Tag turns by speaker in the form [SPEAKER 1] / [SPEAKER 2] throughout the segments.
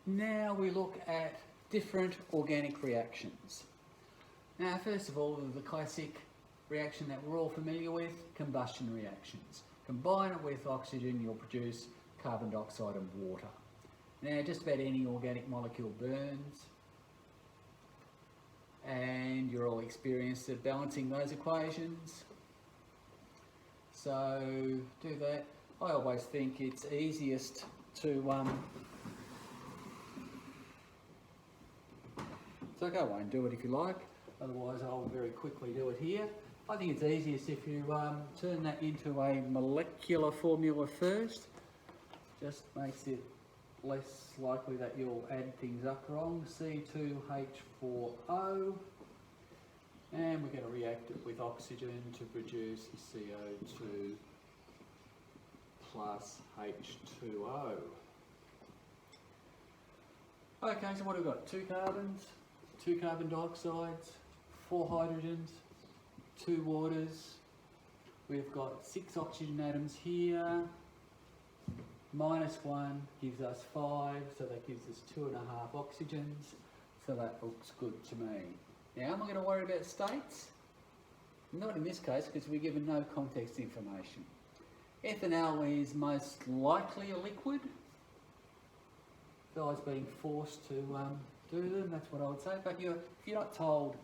[SPEAKER 1] Now we look at different organic reactions. Now, first of all, the classic reaction that we're all familiar with, combustion reactions. Combine it with oxygen, you'll produce carbon dioxide and water. Now, just about any organic molecule burns, and you're all experienced at balancing those equations. So, do that. I always think it's easiest to it's okay, I won't do it if you like, otherwise I'll very quickly do it here. I think it's easiest if you turn that into a molecular formula first. Just makes it less likely that you'll add things up wrong. C2H4O, and we're going to react it with oxygen to produce CO2 plus H2O. Okay, so what have we got? 2 carbons, 2 carbon dioxides, 4 hydrogens, 2 waters. We've got 6 oxygen atoms here. -1 gives us 5, so that gives us 2.5 oxygens. So that looks good to me. Now, am I going to worry about states? Not in this case, because we're given no context information. Ethanol is most likely a liquid. Guys being forced to do them, that's what I would say. But if you're not told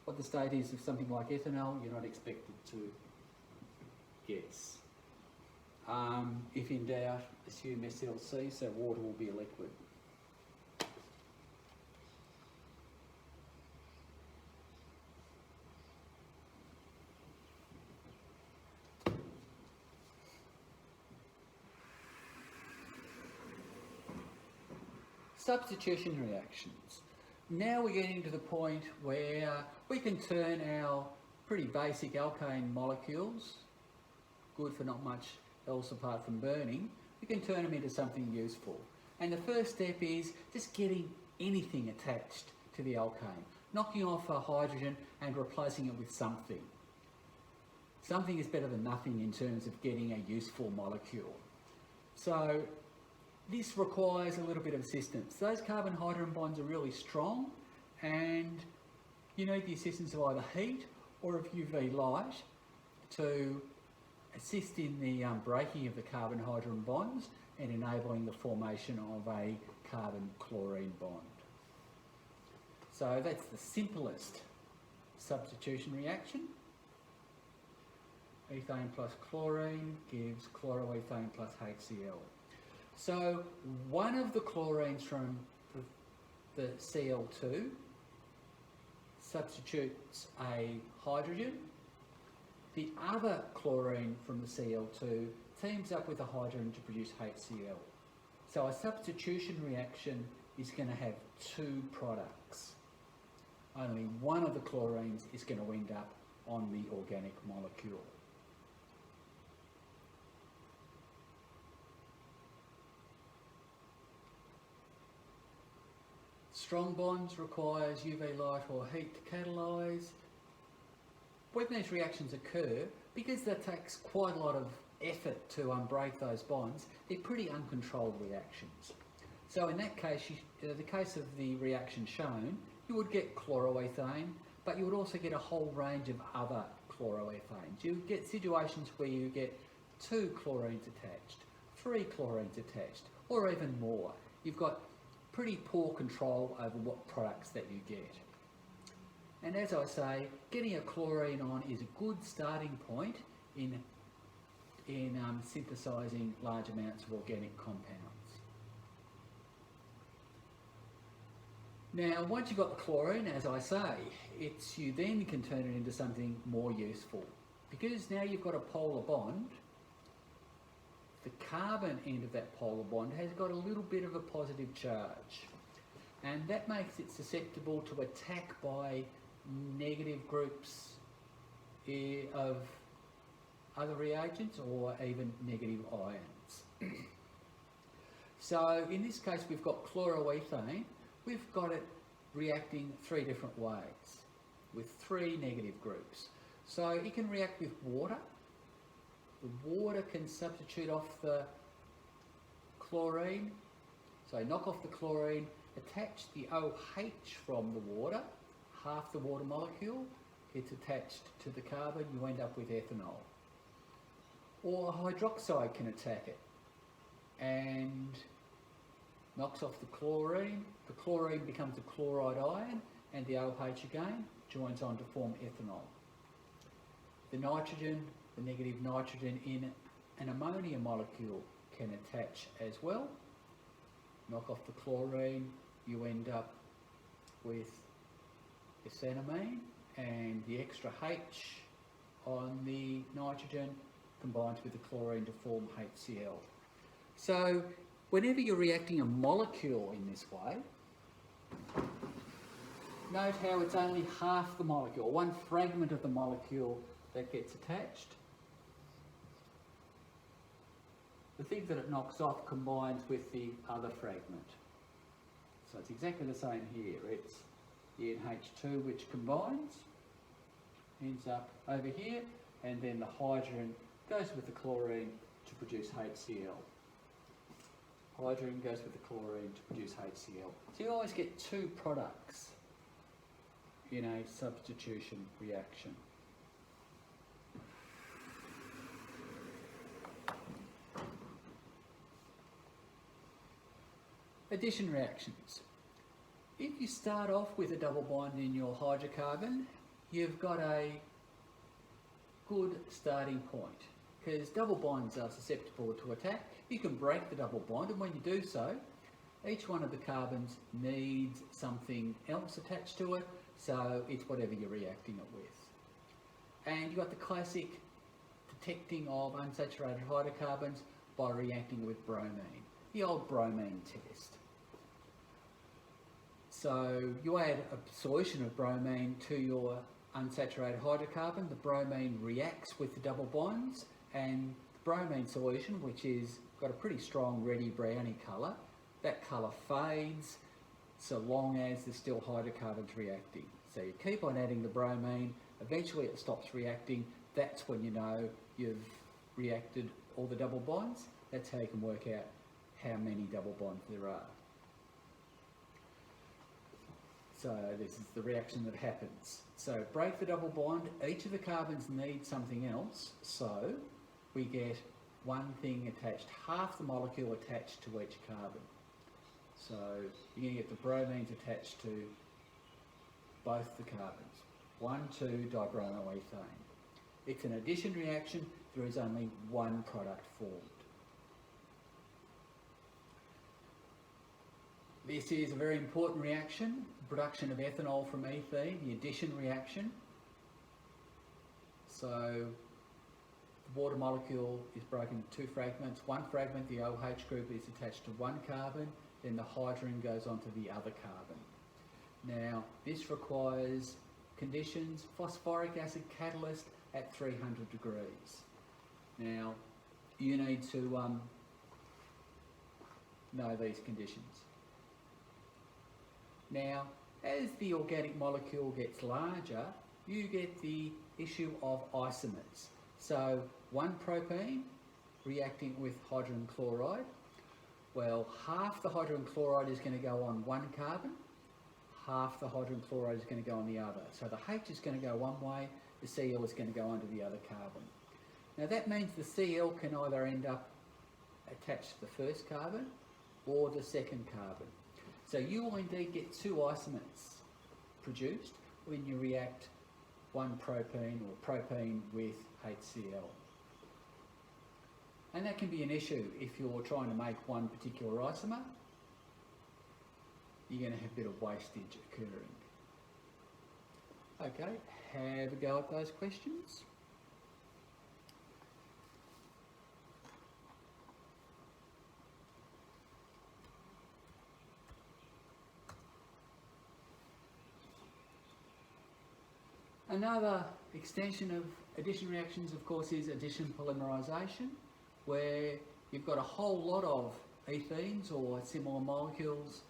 [SPEAKER 1] what the state is of something like ethanol, you're not expected to guess. If in doubt, assume SLC, so water will be a liquid. Substitution reactions. Now we're getting to the point where we can turn our pretty basic alkane molecules, good for not much else apart from burning, we can turn them into something useful. And the first step is just getting anything attached to the alkane, knocking off a hydrogen and replacing it with something. Something is better than nothing in terms of getting a useful molecule. So this requires a little bit of assistance. Those carbon-hydrogen bonds are really strong, and you need the assistance of either heat or of UV light to assist in the breaking of the carbon-hydrogen bonds and enabling the formation of a carbon-chlorine bond. So that's the simplest substitution reaction. Ethane plus chlorine gives chloroethane plus HCl. So one of the chlorines from the Cl2 substitutes a hydrogen. The other chlorine from the Cl2 teams up with a hydrogen to produce HCl. So a substitution reaction is going to have 2 products. Only one of the chlorines is going to end up on the organic molecule. Strong bonds requires UV light or heat to catalyse. When these reactions occur, because that takes quite a lot of effort to break those bonds, they're pretty uncontrolled reactions. So in that case, the case of the reaction shown, you would get chloroethane, but you would also get a whole range of other chloroethanes. You would get situations where you get 2 chlorines attached, 3 chlorines attached, or even more. You've got pretty poor control over what products that you get. And as I say, getting a chlorine on is a good starting point in synthesising large amounts of organic compounds. Now, once you've got the chlorine, as I say, you then can turn it into something more useful. Because now you've got a polar bond, the carbon end of that polar bond has got a little bit of a positive charge. And that makes it susceptible to attack by negative groups of other reagents or even negative ions. So in this case we've got chloroethane, we've got it reacting 3 different ways with 3 negative groups. So it can react with water. The water can substitute off the chlorine, So knock off the chlorine, attach the OH from the water, half the water molecule, it's attached to the carbon, you end up with ethanol. Or hydroxide can attack it and knocks off the chlorine becomes a chloride ion, and the OH again joins on to form ethanol. The nitrogen, the negative nitrogen in an ammonia molecule can attach as well. Knock off the chlorine, you end up with ethanamine, and the extra H on the nitrogen combines with the chlorine to form HCl. So whenever you're reacting a molecule in this way, note how it's only half the molecule, one fragment of the molecule that gets attached. The thing that it knocks off combines with the other fragment. So it's exactly the same here. It's the NH2 which combines, ends up over here, and then the hydrogen goes with the chlorine to produce HCl. Hydrogen goes with the chlorine to produce HCl. So you always get two products in a substitution reaction. Addition reactions. If you start off with a double bond in your hydrocarbon, you've got a good starting point, because double bonds are susceptible to attack. You can break the double bond, and when you do so, each one of the carbons needs something else attached to it, so it's whatever you're reacting it with. And you've got the classic detecting of unsaturated hydrocarbons by reacting with bromine, the old bromine test. So you add a solution of bromine to your unsaturated hydrocarbon, the bromine reacts with the double bonds, and the bromine solution, which is got a pretty strong reddy browny colour, that colour fades so long as there's still hydrocarbons reacting. So you keep on adding the bromine, eventually it stops reacting, that's when you know you've reacted all the double bonds. That's how you can work out how many double bonds there are. So this is the reaction that happens. So break the double bond, each of the carbons need something else, so we get one thing attached, half the molecule attached to each carbon. So you're going to get the bromines attached to both the carbons, 1,2-dibromoethane. It's an addition reaction, there is only one product formed. This is a very important reaction, production of ethanol from ethene, the addition reaction. So the water molecule is broken into two fragments. One fragment, the OH group, is attached to one carbon, then the hydrogen goes onto the other carbon. Now, this requires conditions, phosphoric acid catalyst at 300 degrees. Now, you need to know these conditions. Now, as the organic molecule gets larger, you get the issue of isomers. So, one propene reacting with hydrogen chloride, well, half the hydrogen chloride is going to go on one carbon, half the hydrogen chloride is going to go on the other. So the H is going to go one way, the Cl is going to go onto the other carbon. Now that means the Cl can either end up attached to the first carbon or the second carbon. So you will indeed get two isomers produced when you react one propene or propene with HCl. And that can be an issue if you're trying to make one particular isomer. You're going to have a bit of wastage occurring. Okay, have a go at those questions. Another extension of addition reactions, of course, is addition polymerisation, where you've got a whole lot of ethenes or similar molecules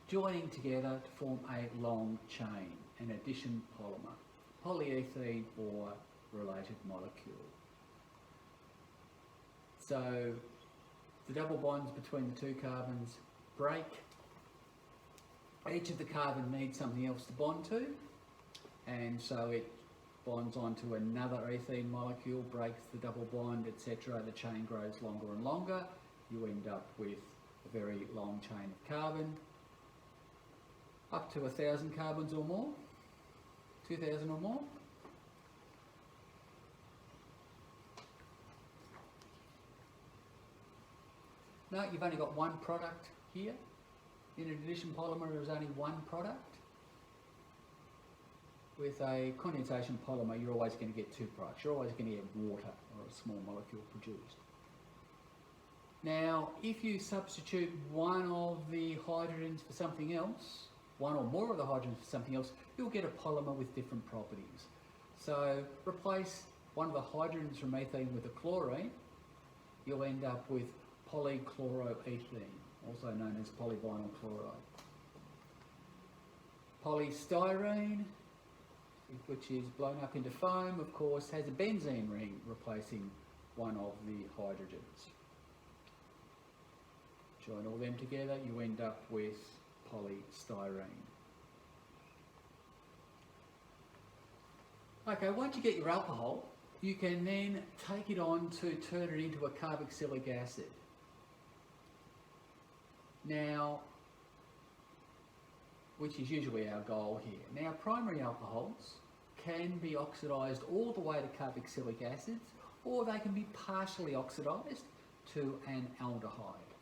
[SPEAKER 1] joining together to form a long chain, an addition polymer, polyethene or related molecule. So the double bonds between the two carbons break. Each of the carbon needs something else to bond to, and so it bonds onto another ethene molecule, breaks the double bond, etc. The chain grows longer and longer. You end up with a very long chain of carbon, up to 1,000 carbons or more, 2,000 or more. No, you've only got one product here. In an addition polymer, there is only one product. With a condensation polymer, you're always going to get two products. You're always going to get water or a small molecule produced. Now, if you substitute one of the hydrogens for something else, one or more of the hydrogens for something else, you'll get a polymer with different properties. So replace one of the hydrogens from ethene with a chlorine, you'll end up with polychloroethene, also known as polyvinyl chloride. Polystyrene, which is blown up into foam, of course, has a benzene ring replacing one of the hydrogens. Join all them together, you end up with polystyrene. Okay, once you get your alcohol, you can then take it on to turn it into a carboxylic acid. Now, which is usually our goal here. Now, primary alcohols can be oxidised all the way to carboxylic acids, or they can be partially oxidised to an aldehyde.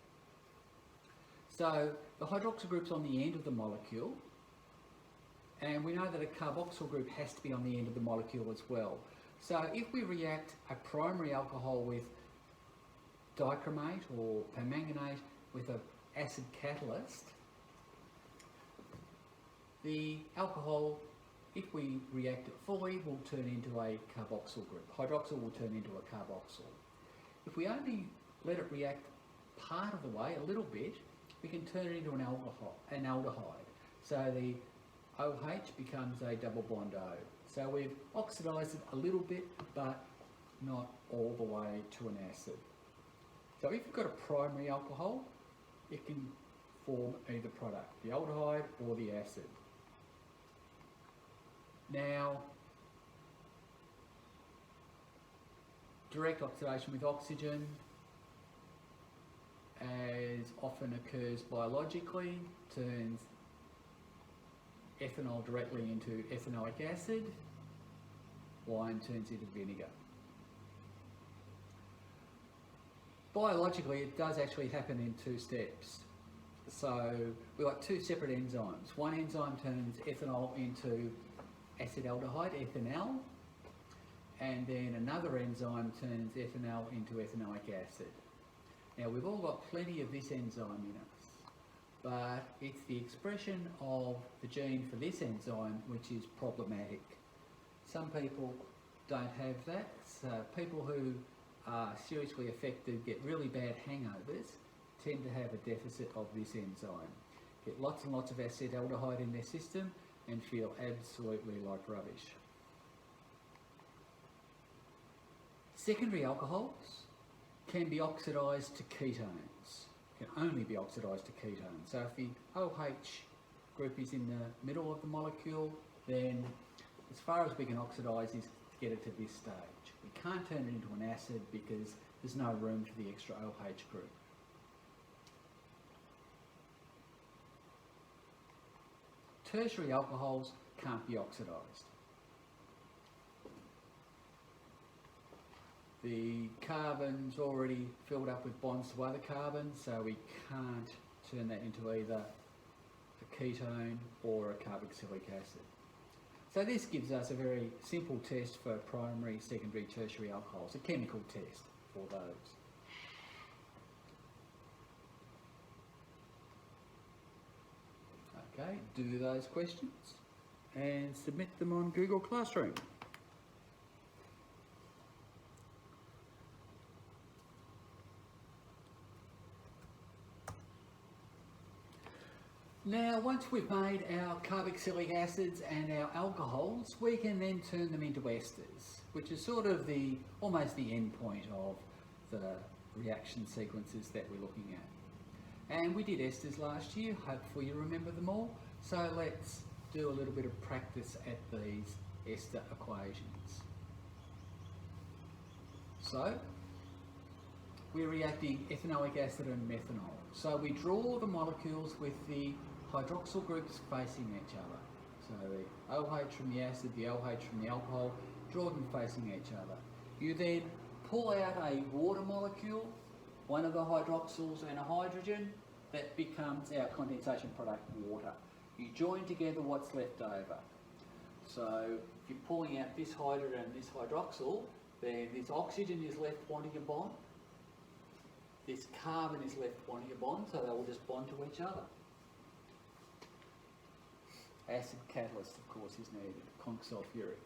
[SPEAKER 1] So the hydroxyl group's on the end of the molecule, and we know that a carboxyl group has to be on the end of the molecule as well. So if we react a primary alcohol with dichromate or permanganate with an acid catalyst, the alcohol, if we react it fully, will turn into a carboxyl group. Hydroxyl will turn into a carboxyl. If we only let it react part of the way, a little bit, we can turn it into an aldehyde. So the OH becomes a double bond O. So we've oxidised it a little bit, but not all the way to an acid. So if you've got a primary alcohol, it can form either product, the aldehyde or the acid. Now, direct oxidation with oxygen, as often occurs biologically, turns ethanol directly into ethanoic acid. Wine turns into vinegar. Biologically, it does actually happen in two steps. So we've got two separate enzymes. One enzyme turns ethanol into acetaldehyde, ethanal, and then another enzyme turns ethanol into ethanoic acid. Now, we've all got plenty of this enzyme in us, but it's the expression of the gene for this enzyme which is problematic. Some people don't have that. So people who are seriously affected, get really bad hangovers, tend to have a deficit of this enzyme. Get lots and lots of acetaldehyde in their system and feel absolutely like rubbish. Secondary alcohols can be oxidised to ketones, can only be oxidised to ketones. So if the OH group is in the middle of the molecule, then as far as we can oxidise is to get it to this stage. We can't turn it into an acid because there's no room for the extra OH group. Tertiary alcohols can't be oxidised. The carbon's already filled up with bonds to other carbons, so we can't turn that into either a ketone or a carboxylic acid. So this gives us a very simple test for primary, secondary, tertiary alcohols, a chemical test for those. Okay, do those questions and submit them on Google Classroom. Now, once we've made our carboxylic acids and our alcohols, we can then turn them into esters, which is sort of almost the end point of the reaction sequences that we're looking at. And we did esters last year, hopefully you remember them all. So let's do a little bit of practice at these ester equations. So, we're reacting ethanoic acid and methanol. So we draw the molecules with the hydroxyl groups facing each other. So the OH from the acid, the LH from the alcohol, draw them facing each other. You then pull out a water molecule, one of the hydroxyls and a hydrogen, that becomes our condensation product, water. You join together what's left over. So if you're pulling out this hydrogen and this hydroxyl, then this oxygen is left wanting a bond, this carbon is left wanting a bond, so they will just bond to each other. Acid catalyst, of course, is needed, conch sulfuric.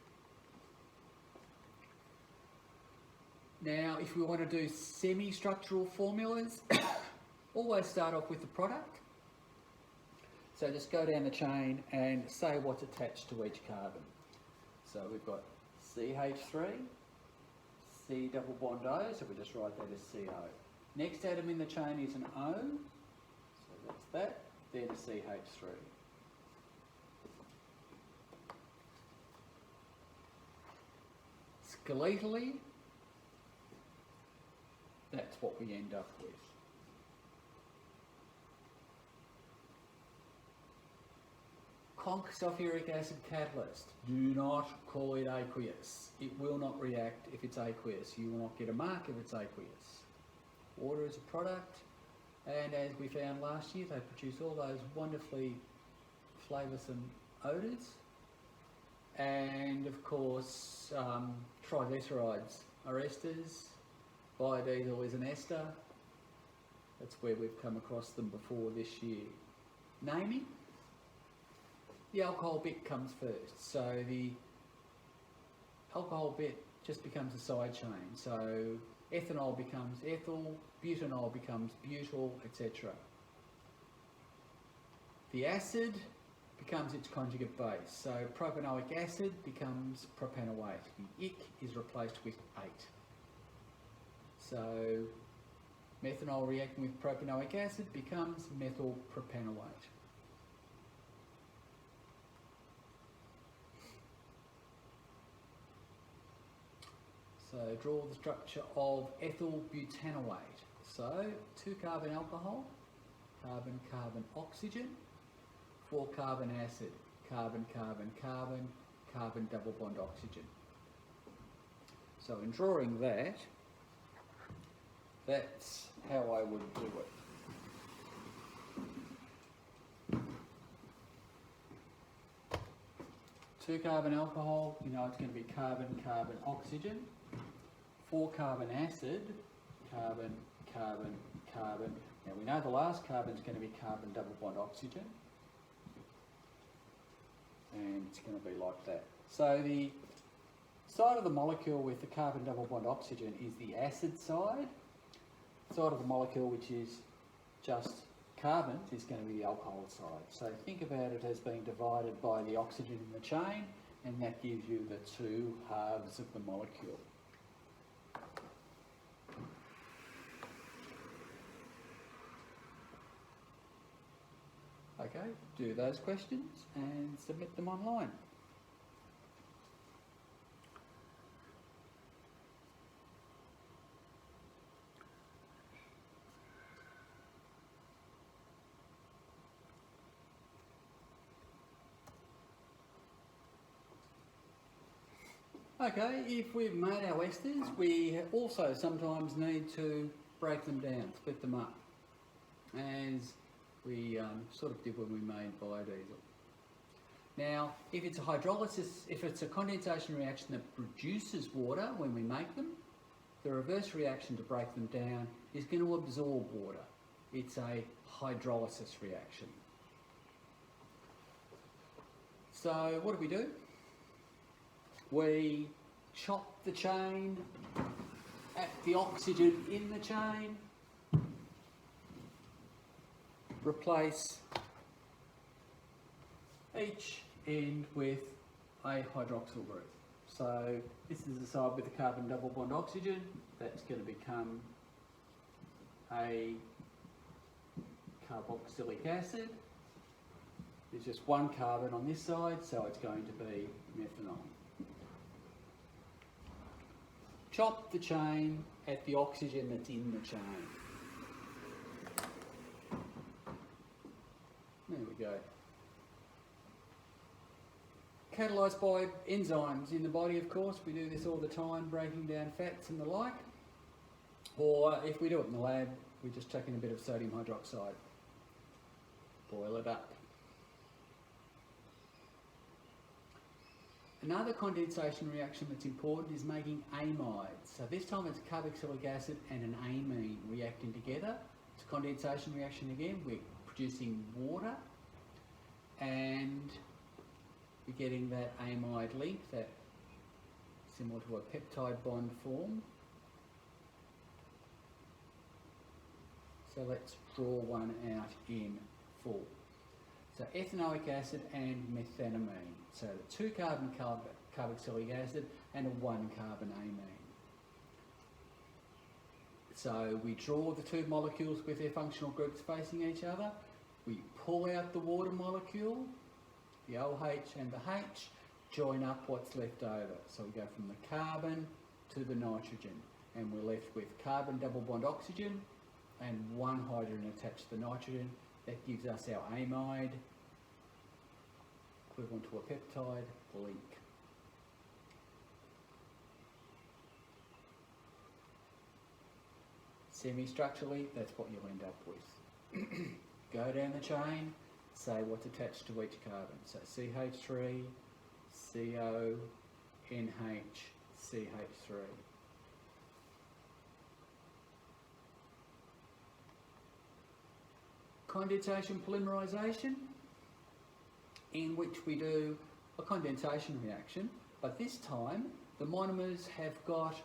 [SPEAKER 1] Now, if we want to do semi-structural formulas, always start off with the product. So just go down the chain and say what's attached to each carbon. So we've got CH3, C double bond O, so we just write that as CO. Next atom in the chain is an O, so that's that, then a CH3. Skeletally, that's what we end up with. Conch sulfuric acid catalyst, do not call it aqueous. It will not react if it's aqueous. You will not get a mark if it's aqueous. Water is a product, and as we found last year, they produce all those wonderfully flavoursome odours. And of course, triglycerides are esters. Biodiesel is an ester. That's where we've come across them before this year. Naming, the alcohol bit comes first. So the alcohol bit just becomes a side chain. So ethanol becomes ethyl, butanol becomes butyl, etc. The acid becomes its conjugate base. So propanoic acid becomes propanoate. The ic is replaced with ate. So methanol reacting with propanoic acid becomes methyl propanoate. So draw the structure of ethyl butanoate. So 2 carbon alcohol, carbon, carbon, oxygen, 4 carbon acid, carbon, carbon, carbon, carbon double bond oxygen. So in drawing that, that's how I would do it. 2 carbon alcohol, you know it's going to be carbon, carbon, oxygen. 4 carbon acid, carbon, carbon, carbon. Now we know the last carbon is going to be carbon double bond oxygen. And it's going to be like that. So the side of the molecule with the carbon double bond oxygen is the acid side. The side of the molecule which is just carbons is going to be the alcohol side. So think about it as being divided by the oxygen in the chain, and that gives you the 2 halves of the molecule. Okay, do those questions and submit them online. Okay, if we've made our esters, we also sometimes need to break them down, split them up, as we sort of did when we made biodiesel. Now, if it's a hydrolysis, if it's a condensation reaction that produces water when we make them, the reverse reaction to break them down is going to absorb water. It's a hydrolysis reaction. So what do? We chop the chain at the oxygen in the chain, replace each end with a hydroxyl group. So this is the side with the carbon double bond oxygen. That's going to become a carboxylic acid. There's just one carbon on this side, so it's going to be methanol. Chop the chain at the oxygen that's in the chain. There we go. Catalysed by enzymes in the body, of course. We do this all the time, breaking down fats and the like. Or if we do it in the lab, we just chuck in a bit of sodium hydroxide. Boil it up. Another condensation reaction that's important is making amides. So this time it's carboxylic acid and an amine reacting together. It's a condensation reaction again. We're producing water and we're getting that amide link, that similar to a peptide bond form. So let's draw one out in full. So ethanoic acid and methanamine. So the 2 carbon carboxylic acid and a 1 carbon amine. So we draw the 2 molecules with their functional groups facing each other. We pull out the water molecule, the OH and the H, join up what's left over. So we go from the carbon to the nitrogen, and we're left with carbon double bond oxygen and 1 hydrogen attached to the nitrogen. That gives us our amide, equivalent to a peptide link. Semi-structurally, that's what you'll end up with. Go down the chain, say what's attached to each carbon. So CH3, CO, NH, CH3. Condensation polymerization, in which we do a condensation reaction, but this time the monomers have got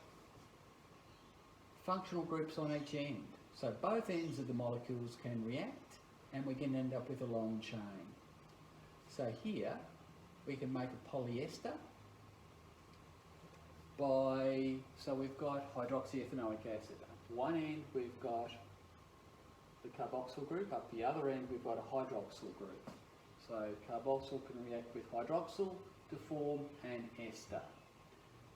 [SPEAKER 1] functional groups on each end. So both ends of the molecules can react and we can end up with a long chain. So here we can make a polyester by, so we've got hydroxyethanoic acid. At one end we've got the carboxyl group, up the other end we've got a hydroxyl group. So carboxyl can react with hydroxyl to form an ester.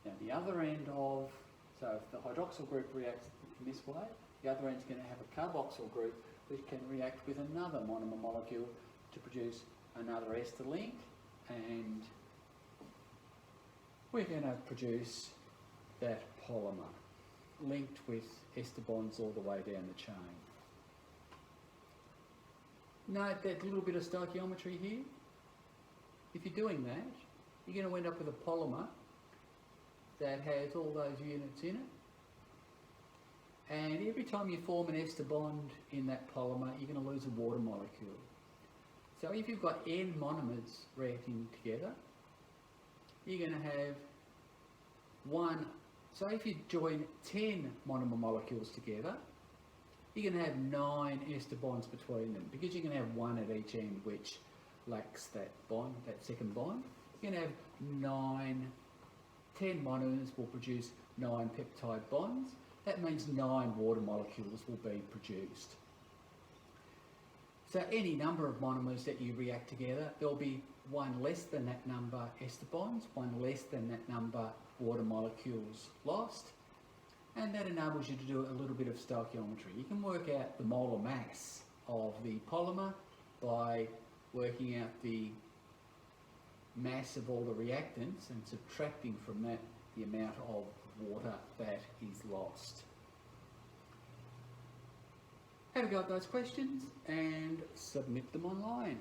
[SPEAKER 1] Now the other end of, so if the hydroxyl group reacts in this way, the other end is going to have a carboxyl group which can react with another monomer molecule to produce another ester link, and we're going to produce that polymer linked with ester bonds all the way down the chain. Note that little bit of stoichiometry here. If you're doing that, you're going to end up with a polymer that has all those units in it. And every time you form an ester bond in that polymer, you're going to lose a water molecule. So if you've got N monomers reacting together, you're going to have one. So if you join 10 monomer molecules together, you're going to have 9 ester bonds between them, because you're going to have one at each end which lacks that bond, that second bond. You're going to have 10 monomers will produce 9 peptide bonds. That means 9 water molecules will be produced. So any number of monomers that you react together, there'll be one less than that number ester bonds, one less than that number water molecules lost, and that enables you to do a little bit of stoichiometry. You can work out the molar mass of the polymer by working out the mass of all the reactants and subtracting from that the amount of water that is lost. Have a go at those questions and submit them online.